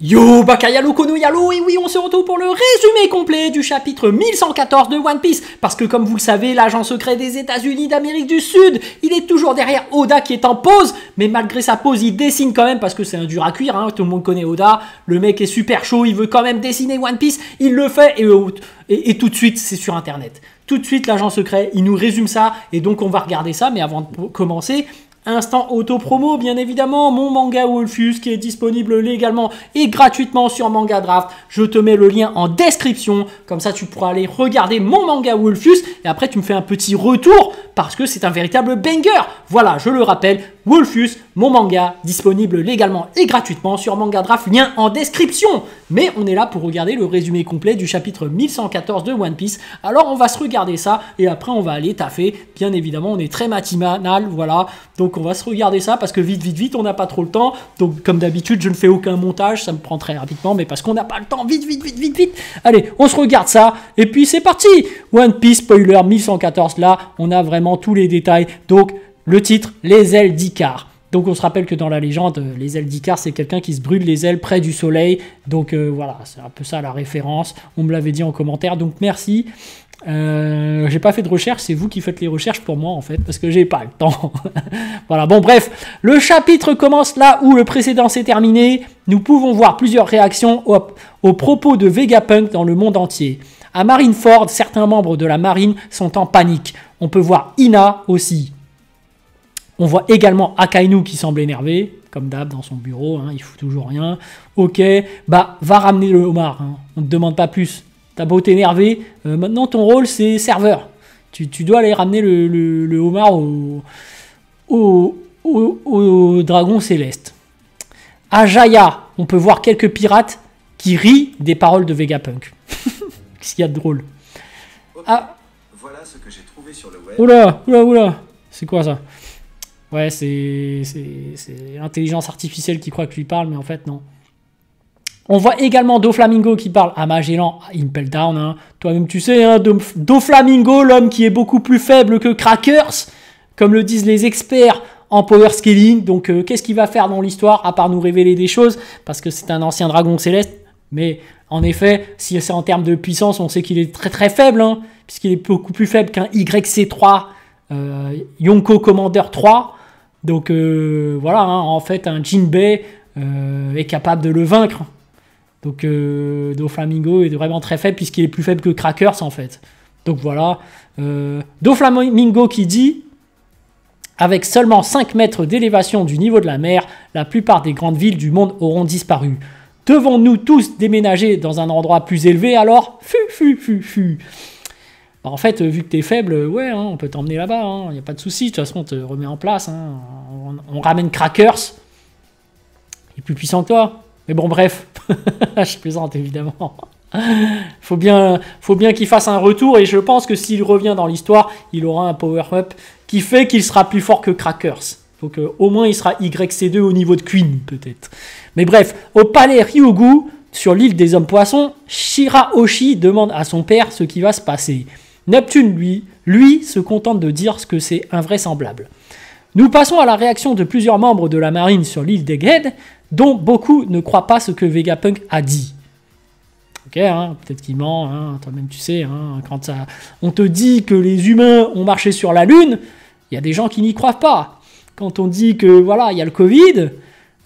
Yo, Bakayalo Kono Yalo, et oui, on se retrouve pour le résumé complet du chapitre 1114 de One Piece, parce que comme vous le savez, l'agent secret des États-Unis d'Amérique du Sud, il est toujours derrière Oda qui est en pause, mais malgré sa pause, il dessine quand même, parce que c'est un dur à cuire, hein, tout le monde connaît Oda, le mec est super chaud, il veut quand même dessiner One Piece, il le fait, et tout de suite, c'est sur Internet. Tout de suite, l'agent secret, il nous résume ça, et donc on va regarder ça, mais avant de commencer... Instant auto-promo, bien évidemment, mon manga Wolfus qui est disponible légalement et gratuitement sur Manga Draft. Je te mets le lien en description, comme ça tu pourras aller regarder mon manga Wolfus et après tu me fais un petit retour parce que c'est un véritable banger. Voilà, je le rappelle, Wolfus, mon manga, disponible légalement et gratuitement sur Manga Draft, lien en description. Mais on est là pour regarder le résumé complet du chapitre 1114 de One Piece. Alors on va se regarder ça et après on va aller taffer. Bien évidemment, on est très matinal, voilà. Donc on va se regarder ça parce que vite, on n'a pas trop le temps. Donc comme d'habitude, je ne fais aucun montage, ça me prend très rapidement, mais parce qu'on n'a pas le temps, vite. Allez, on se regarde ça et puis c'est parti. One Piece spoiler 1114, là, on a vraiment tous les détails. Donc le titre, les ailes d'Icar. Donc on se rappelle que dans la légende, les ailes d'Icar, c'est quelqu'un qui se brûle les ailes près du soleil. Donc voilà, c'est un peu ça la référence. On me l'avait dit en commentaire, donc merci. J'ai pas fait de recherche, c'est vous qui faites les recherches pour moi en fait, parce que j'ai pas le temps. Voilà, bon bref, le chapitre commence là où le précédent s'est terminé. Nous pouvons voir plusieurs réactions aux propos de Vegapunk dans le monde entier. À Marineford, certains membres de la marine sont en panique. On peut voir Ina aussi. On voit également Akainu qui semble énervé, comme d'hab dans son bureau, hein, il fout toujours rien. Ok, bah va ramener le homard, hein. On ne te demande pas plus. T'as beau t'énerver, maintenant ton rôle c'est serveur. Tu dois aller ramener le homard au dragon céleste. À Jaya, on peut voir quelques pirates qui rient des paroles de Vegapunk. Qu'est-ce qu'il y a de drôle? Okay. Ah. Voilà ce que j'ai trouvé sur le web. Oula. C'est quoi ça? Ouais, c'est l'intelligence artificielle qui croit que lui parle, mais en fait non. On voit également Doflamingo qui parle à Magellan, à Impel Down. Hein. Toi-même, tu sais, hein, Doflamingo, l'homme qui est beaucoup plus faible que Crackers, comme le disent les experts en power scaling. Donc, qu'est-ce qu'il va faire dans l'histoire, à part nous révéler des choses, parce que c'est un ancien dragon céleste. Mais, en effet, si c'est en termes de puissance, on sait qu'il est très faible, hein, puisqu'il est beaucoup plus faible qu'un YC3, Yonko Commander 3. Donc, voilà, hein, en fait, un Jinbei est capable de le vaincre. Donc Doflamingo est vraiment très faible puisqu'il est plus faible que Crackers en fait. Donc voilà. Doflamingo qui dit « Avec seulement 5 mètres d'élévation du niveau de la mer, la plupart des grandes villes du monde auront disparu. Devons-nous tous déménager dans un endroit plus élevé alors ? Fu. » En fait, vu que t'es faible, ouais, hein, on peut t'emmener là-bas, il n'y a pas de souci. De toute façon, on te remet en place. Hein, on ramène Crackers. Il est plus puissant que toi. Mais bon, bref, je plaisante évidemment. Faut bien qu'il fasse un retour et je pense que s'il revient dans l'histoire, il aura un power-up qui fait qu'il sera plus fort que Crackers. Donc au moins il sera YC2 au niveau de Queen peut-être. Mais bref, au palais Ryugu, sur l'île des hommes poissons, Shirahoshi demande à son père ce qui va se passer. Neptune, lui se contente de dire ce que c'est invraisemblable. Nous passons à la réaction de plusieurs membres de la marine sur l'île d'Egghead, dont beaucoup ne croient pas ce que Vegapunk a dit. Ok, hein, peut-être qu'il ment, hein, toi-même tu sais, hein, quand on te dit que les humains ont marché sur la Lune, il y a des gens qui n'y croient pas. Quand on dit que voilà, il y a le Covid,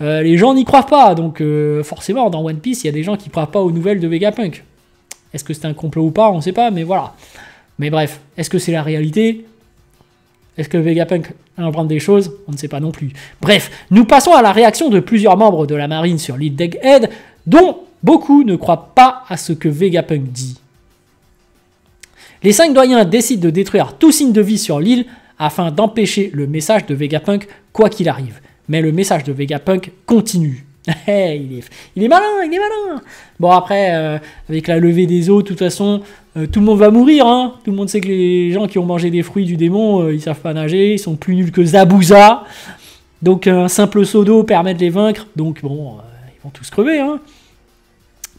les gens n'y croient pas. Donc forcément, dans One Piece, il y a des gens qui ne croient pas aux nouvelles de Vegapunk. Est-ce que c'est un complot ou pas? On ne sait pas, mais voilà. Mais bref, est-ce que c'est la réalité? Est-ce que Vegapunk invente des choses? On ne sait pas non plus. Bref, nous passons à la réaction de plusieurs membres de la marine sur l'île d'Egghead, dont beaucoup ne croient pas à ce que Vegapunk dit. Les 5 doyens décident de détruire tout signe de vie sur l'île afin d'empêcher le message de Vegapunk quoi qu'il arrive. Mais le message de Vegapunk continue. il est malin. Bon après, avec la levée des eaux, de toute façon, tout le monde va mourir. Hein. Tout le monde sait que les gens qui ont mangé des fruits du démon, ils savent pas nager, ils sont plus nuls que Zabuza. Donc un simple seau d'eau permet de les vaincre. Donc bon, ils vont tous crever. Hein.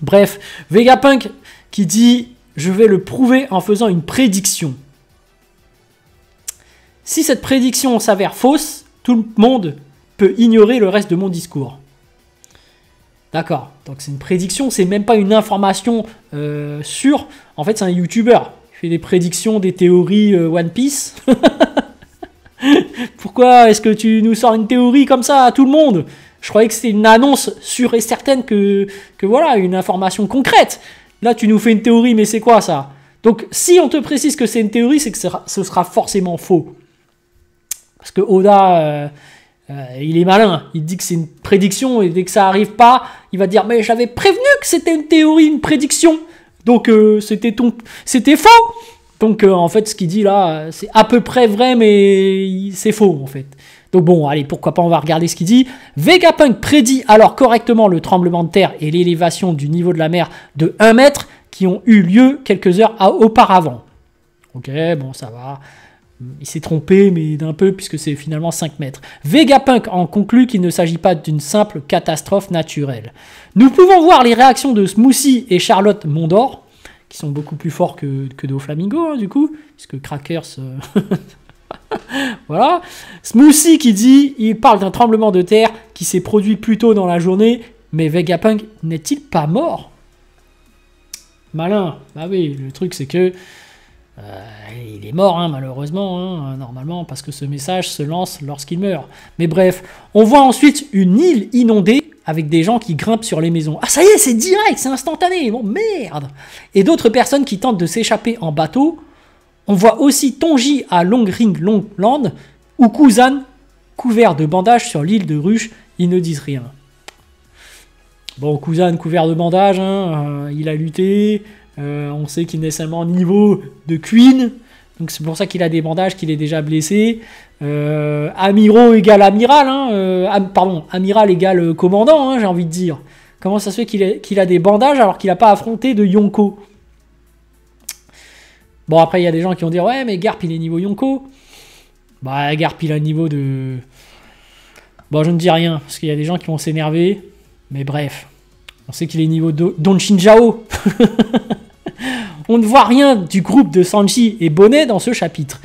Bref, Vegapunk qui dit « Je vais le prouver en faisant une prédiction. Si cette prédiction s'avère fausse, tout le monde peut ignorer le reste de mon discours. » D'accord. Donc c'est une prédiction, c'est même pas une information sûre. En fait, c'est un YouTuber. Il fait des prédictions, des théories One Piece. Pourquoi est-ce que tu nous sors une théorie comme ça à tout le monde? Je croyais que c'était une annonce sûre et certaine que voilà, une information concrète. Là, tu nous fais une théorie, mais c'est quoi ça? Donc, si on te précise que c'est une théorie, c'est que ce sera forcément faux. Parce que Oda, il est malin. Il dit que c'est une prédiction et dès que ça arrive pas, il va dire mais j'avais prévenu que c'était une théorie, une prédiction. Donc, c'était faux. Donc, en fait, ce qu'il dit là, c'est à peu près vrai, mais c'est faux, en fait. Donc bon, allez, pourquoi pas, on va regarder ce qu'il dit. Vegapunk prédit alors correctement le tremblement de terre et l'élévation du niveau de la mer de 1 mètre qui ont eu lieu quelques heures auparavant. Ok, bon, ça va. Il s'est trompé, mais d'un peu, puisque c'est finalement 5 mètres. Vegapunk en conclut qu'il ne s'agit pas d'une simple catastrophe naturelle. Nous pouvons voir les réactions de Smoothie et Charlotte Mondor, qui sont beaucoup plus forts que Doflamingo, hein, du coup, puisque Crackers... voilà. Smoothie qui dit, il parle d'un tremblement de terre qui s'est produit plus tôt dans la journée, mais Vegapunk n'est-il pas mort? Malin. Bah oui, le truc c'est que il est mort, hein, malheureusement, hein, normalement, parce que ce message se lance lorsqu'il meurt. Mais bref, on voit ensuite une île inondée avec des gens qui grimpent sur les maisons. Ah ça y est, c'est direct, c'est instantané, bon merde. Et d'autres personnes qui tentent de s'échapper en bateau. On voit aussi Tonji à Long Ring Long Land ou Kuzan couvert de bandages sur l'île de Ruche. Ils ne disent rien. Bon, Kuzan couvert de bandages, hein, il a lutté. On sait qu'il n'est seulement au niveau de Queen. Donc c'est pour ça qu'il a des bandages, qu'il est déjà blessé. Amiro égale amiral. Hein, amiral égale commandant, hein, j'ai envie de dire. Comment ça se fait qu'il a des bandages alors qu'il n'a pas affronté de Yonko? Bon, après, il y a des gens qui vont dire « Ouais, mais Garp, il est niveau Yonko. » Bah, Garp, il a un niveau de... Bon, je ne dis rien, parce qu'il y a des gens qui vont s'énerver. Mais bref, on sait qu'il est niveau Donshinjao. On ne voit rien du groupe de Sanji et Bonnet dans ce chapitre.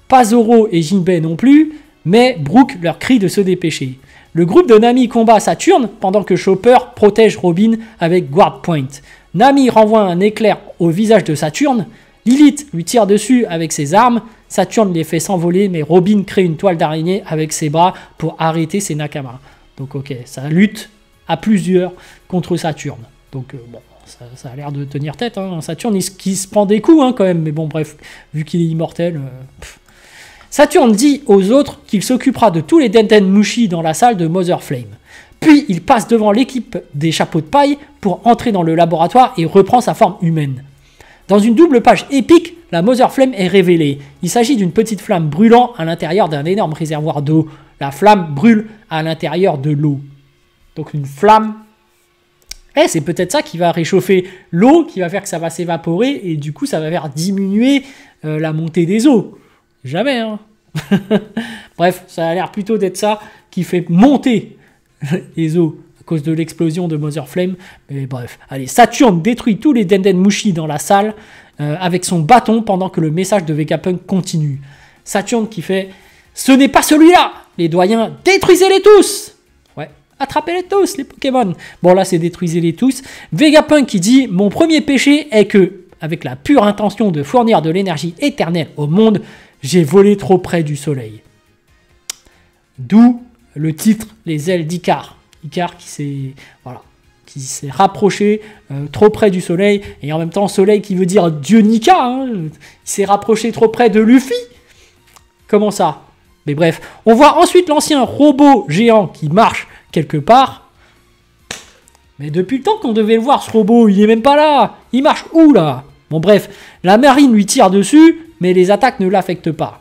Pas Zoro et Jinbei non plus, mais Brook leur crie de se dépêcher. Le groupe de Nami combat Saturne, pendant que Chopper protège Robin avec Guard Point. Nami renvoie un éclair au visage de Saturne. Lilith lui tire dessus avec ses armes, Saturne les fait s'envoler, mais Robin crée une toile d'araignée avec ses bras pour arrêter ses Nakama. Donc ok, ça lutte à plusieurs contre Saturne. Donc bon, ça a l'air de tenir tête. Hein. Saturne, qui se prend des coups hein, quand même, mais bon bref, vu qu'il est immortel... Saturne dit aux autres qu'il s'occupera de tous les Denten Mushi dans la salle de Mother Flame. Puis il passe devant l'équipe des chapeaux de paille pour entrer dans le laboratoire et reprend sa forme humaine. Dans une double page épique, la Mother Flame est révélée. Il s'agit d'une petite flamme brûlant à l'intérieur d'un énorme réservoir d'eau. La flamme brûle à l'intérieur de l'eau. Donc une flamme... c'est peut-être ça qui va réchauffer l'eau, qui va faire que ça va s'évaporer, et du coup ça va faire diminuer la montée des eaux. Jamais, hein. Bref, ça a l'air plutôt d'être ça qui fait monter les eaux à cause de l'explosion de Mother Flame. Mais bref, allez, Saturne détruit tous les Denden Mushi dans la salle avec son bâton pendant que le message de Vegapunk continue. Saturne qui fait « Ce n'est pas celui-là ! Les doyens, détruisez-les tous !» Ouais, attrapez-les tous, les Pokémon. Bon, là, c'est détruisez-les tous. Vegapunk qui dit « Mon premier péché est que, avec la pure intention de fournir de l'énergie éternelle au monde, j'ai volé trop près du soleil. » D'où le titre « Les ailes d'Icare ». Icare qui s'est rapproché trop près du soleil, et en même temps soleil qui veut dire Dieu Nika, hein, il s'est rapproché trop près de Luffy. Comment ça? Mais bref, on voit ensuite l'ancien robot géant qui marche quelque part. Mais depuis le temps qu'on devait le voir ce robot, il est même pas là. Il marche où là? Bon bref, la marine lui tire dessus, mais les attaques ne l'affectent pas.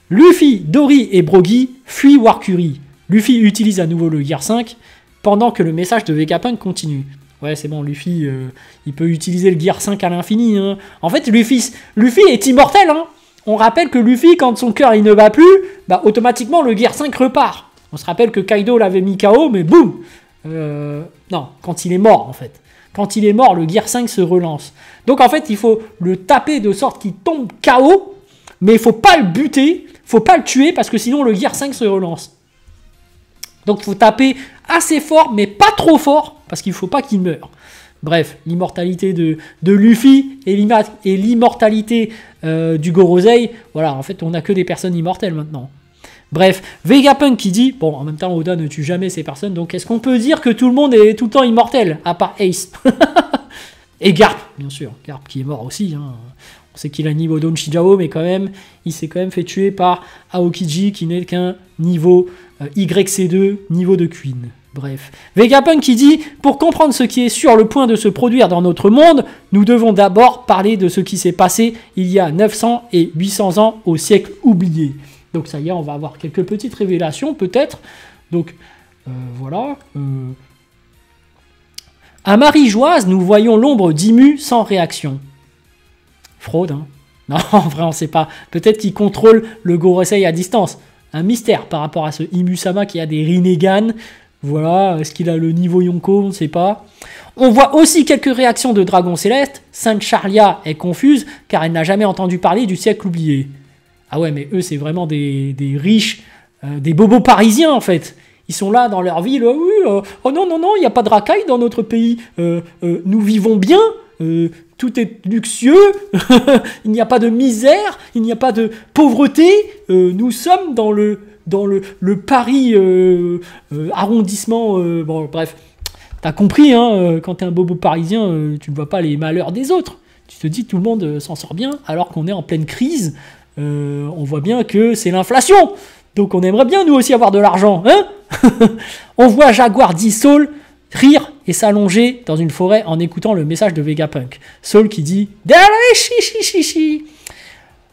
Luffy, Dory et Brogy fuient Warcury. Luffy utilise à nouveau le Gear 5 pendant que le message de Vegapunk continue. Ouais, c'est bon, Luffy, il peut utiliser le Gear 5 à l'infini. Hein. En fait, Luffy est immortel. Hein. On rappelle que Luffy, quand son cœur il ne bat plus, bah, automatiquement le Gear 5 repart. On se rappelle que Kaido l'avait mis KO, mais boum non, quand il est mort, en fait. Quand il est mort, le Gear 5 se relance. Donc, en fait, il faut le taper de sorte qu'il tombe KO, mais il ne faut pas le buter, il ne faut pas le tuer, parce que sinon, le Gear 5 se relance. Donc il faut taper assez fort, mais pas trop fort, parce qu'il faut pas qu'il meure. Bref, l'immortalité de Luffy et l'immortalité du Gorosei, voilà, en fait, on n'a que des personnes immortelles maintenant. Bref, Vegapunk qui dit, bon, en même temps, Oda ne tue jamais ces personnes, donc est-ce qu'on peut dire que tout le monde est tout le temps immortel, à part Ace? Et Garp, bien sûr, Garp qui est mort aussi, hein. On sait qu'il a niveau Donshijao, mais quand même, il s'est quand même fait tuer par Aokiji, qui n'est qu'un niveau YC2, niveau de Queen. Bref, Vegapunk qui dit « Pour comprendre ce qui est sur le point de se produire dans notre monde, nous devons d'abord parler de ce qui s'est passé il y a 900 et 800 ans au siècle oublié. » Donc ça y est, on va avoir quelques petites révélations peut-être. Donc voilà. À Marie-Joise, nous voyons l'ombre d'Imu sans réaction. Fraude, hein? Non, en vrai, on ne sait pas. Peut-être qu'il contrôle le Gorosei à distance. Un mystère par rapport à ce Imu-sama qui a des Rinnegan. Voilà, est-ce qu'il a le niveau Yonko? On ne sait pas. On voit aussi quelques réactions de Dragon Céleste. Sainte Charlia est confuse car elle n'a jamais entendu parler du siècle oublié. Ah ouais, mais eux, c'est vraiment des riches, des bobos parisiens en fait. Ils sont là dans leur ville. Oui, oh non, non, non, il n'y a pas de racaille dans notre pays. Nous vivons bien. Tout est luxueux, il n'y a pas de misère, il n'y a pas de pauvreté, nous sommes dans le Paris arrondissement, bon bref, t'as compris, hein, quand t'es un bobo parisien, tu ne vois pas les malheurs des autres, tu te dis tout le monde s'en sort bien, alors qu'on est en pleine crise, on voit bien que c'est l'inflation, donc on aimerait bien nous aussi avoir de l'argent, hein. On voit Jaguar dit Saul rire et s'allonger dans une forêt en écoutant le message de Vegapunk. Saul qui dit «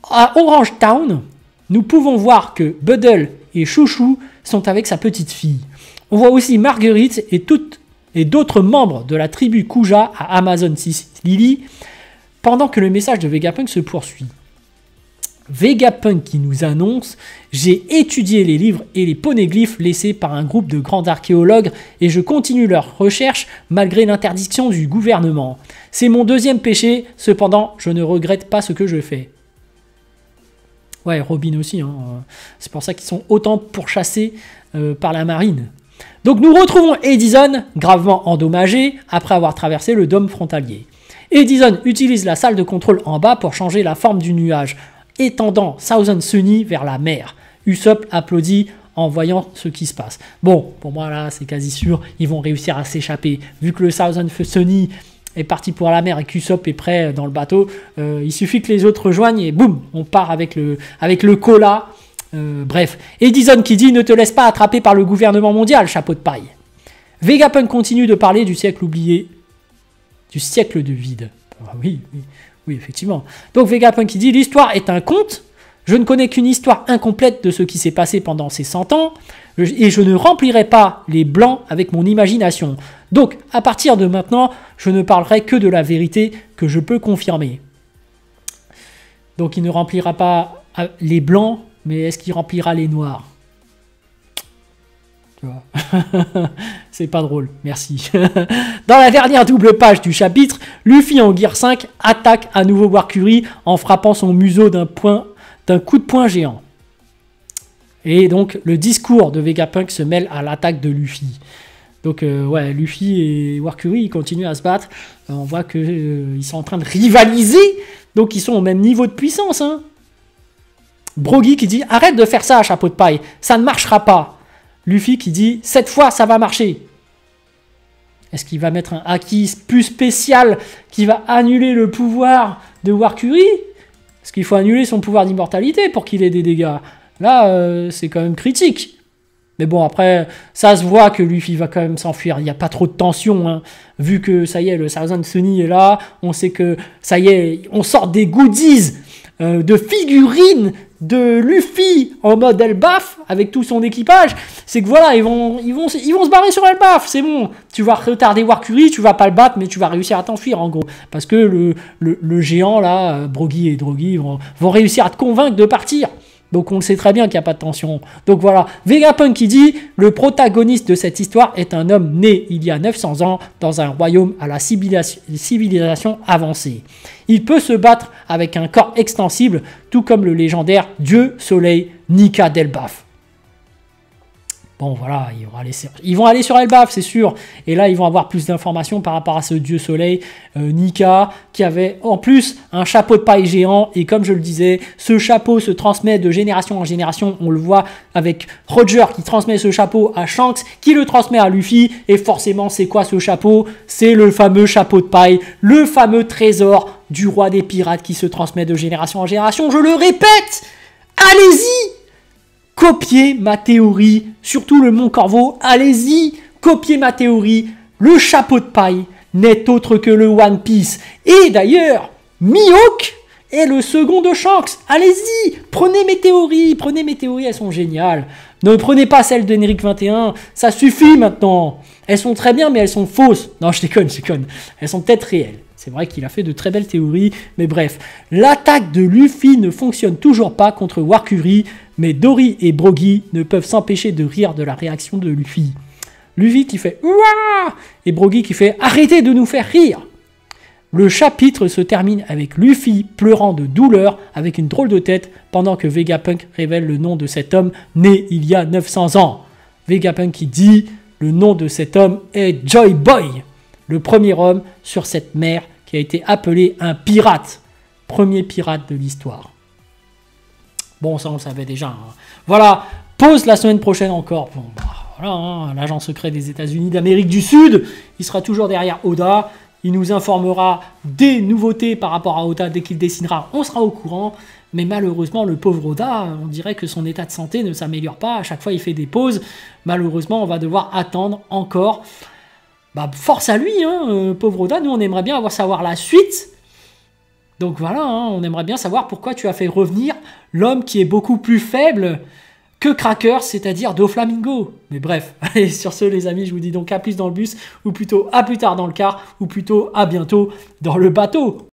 À Orange Town, nous pouvons voir que Buddle et Chouchou sont avec sa petite fille. On voit aussi Marguerite et d'autres membres de la tribu Kuja à Amazon Lily pendant que le message de Vegapunk se poursuit. Vegapunk qui nous annonce « J'ai étudié les livres et les poneglyphes laissés par un groupe de grands archéologues et je continue leurs recherches malgré l'interdiction du gouvernement. C'est mon deuxième péché, cependant je ne regrette pas ce que je fais. » Ouais, Robin aussi, hein. C'est pour ça qu'ils sont autant pourchassés par la marine. Donc nous retrouvons Edison, gravement endommagé, après avoir traversé le dôme frontalier. Edison utilise la salle de contrôle en bas pour changer la forme du nuage, étendant Thousand Sunny vers la mer. Usopp applaudit en voyant ce qui se passe. Bon, pour moi là, c'est quasi sûr, ils vont réussir à s'échapper. Vu que le Thousand Sunny est parti pour la mer et qu'Usopp est prêt dans le bateau, il suffit que les autres rejoignent et boum, on part avec le cola. Bref, Edison qui dit « Ne te laisse pas attraper par le gouvernement mondial, chapeau de paille ». Vegapunk continue de parler du siècle oublié, du siècle de vide. Ah oui, oui. Oui, effectivement. Donc Vegapunk qui dit « L'histoire est un conte, je ne connais qu'une histoire incomplète de ce qui s'est passé pendant ces 100 ans, et je ne remplirai pas les blancs avec mon imagination. Donc, à partir de maintenant, je ne parlerai que de la vérité que je peux confirmer. » Donc il ne remplira pas les blancs, mais est-ce qu'il remplira les noirs? Tu vois. C'est pas drôle, merci. Dans la dernière double page du chapitre, Luffy en Gear 5 attaque à nouveau Warcuri en frappant son museau d'un coup de poing géant. Et donc le discours de Vegapunk se mêle à l'attaque de Luffy. Donc ouais, Luffy et Warcuri ils continuent à se battre. On voit qu'ils sont en train de rivaliser, donc ils sont au même niveau de puissance. Hein. Brogy qui dit « Arrête de faire ça, chapeau de paille, ça ne marchera pas ». Luffy qui dit « Cette fois, ça va marcher ». Est-ce qu'il va mettre un haki plus spécial qui va annuler le pouvoir de Warcuri? Est-ce qu'il faut annuler son pouvoir d'immortalité pour qu'il ait des dégâts? Là, c'est quand même critique. Mais bon, après, ça se voit que Luffy va quand même s'enfuir. Il n'y a pas trop de tension, hein. Vu que, ça y est, le Thousand Sunny est là. On sait que, ça y est, on sort des goodies de figurines de Luffy en mode Elbaf avec tout son équipage. C'est que voilà, ils vont se barrer sur Elbaf. C'est bon. Tu vas retarder Warcuri, tu vas pas le battre, mais tu vas réussir à t'enfuir, en gros. Parce que le géant, là, Brogy et Drogy vont réussir à te convaincre de partir. Donc on le sait très bien qu'il n'y a pas de tension. Donc voilà, Vegapunk qui dit « Le protagoniste de cette histoire est un homme né il y a 900 ans dans un royaume à la civilisation avancée. Il peut se battre avec un corps extensible, tout comme le légendaire Dieu Soleil Nika Delbaf. » Bon, voilà, ils vont aller sur Elbaf, c'est sûr. Et là, ils vont avoir plus d'informations par rapport à ce dieu soleil, Nika, qui avait en plus un chapeau de paille géant. Et comme je le disais, ce chapeau se transmet de génération en génération. On le voit avec Roger qui transmet ce chapeau à Shanks, qui le transmet à Luffy. Et forcément, c'est quoi ce chapeau? C'est le fameux chapeau de paille, le fameux trésor du roi des pirates qui se transmet de génération en génération. Je le répète, allez-y! Copiez ma théorie, surtout le Mont Corvo, allez-y, copiez ma théorie. Le chapeau de paille n'est autre que le One Piece. Et d'ailleurs, Mihawk est le second de Shanks. Allez-y, prenez mes théories, elles sont géniales. Ne prenez pas celles d'Henrik 21, ça suffit maintenant. Elles sont très bien, mais elles sont fausses. Non, je déconne. Elles sont peut-être réelles. C'est vrai qu'il a fait de très belles théories, mais bref. L'attaque de Luffy ne fonctionne toujours pas contre Warcuri, mais Dory et Brogy ne peuvent s'empêcher de rire de la réaction de Luffy. Luffy qui fait « Ouah !» et Brogy qui fait « Arrêtez de nous faire rire !» Le chapitre se termine avec Luffy pleurant de douleur avec une drôle de tête pendant que Vegapunk révèle le nom de cet homme né il y a 900 ans. Vegapunk qui dit « Le nom de cet homme est Joy Boy, le premier homme sur cette mer qui a été appelé un pirate. Premier pirate de l'histoire. » Bon, ça on le savait déjà. Hein. Voilà, pause la semaine prochaine encore. Bon, bah, voilà, hein, l'agent secret des États-Unis d'Amérique du Sud, il sera toujours derrière Oda. Il nous informera des nouveautés par rapport à Oda dès qu'il dessinera. On sera au courant. Mais malheureusement, le pauvre Oda, on dirait que son état de santé ne s'améliore pas. À chaque fois, il fait des pauses. Malheureusement, on va devoir attendre encore. Bah, force à lui, hein, pauvre Oda. Nous, on aimerait bien savoir la suite. Donc voilà, hein, on aimerait bien savoir pourquoi tu as fait revenir l'homme qui est beaucoup plus faible que Cracker, c'est-à-dire Doflamingo. Mais bref, allez, sur ce les amis, je vous dis donc à plus dans le bus, ou plutôt à plus tard dans le car, ou plutôt à bientôt dans le bateau.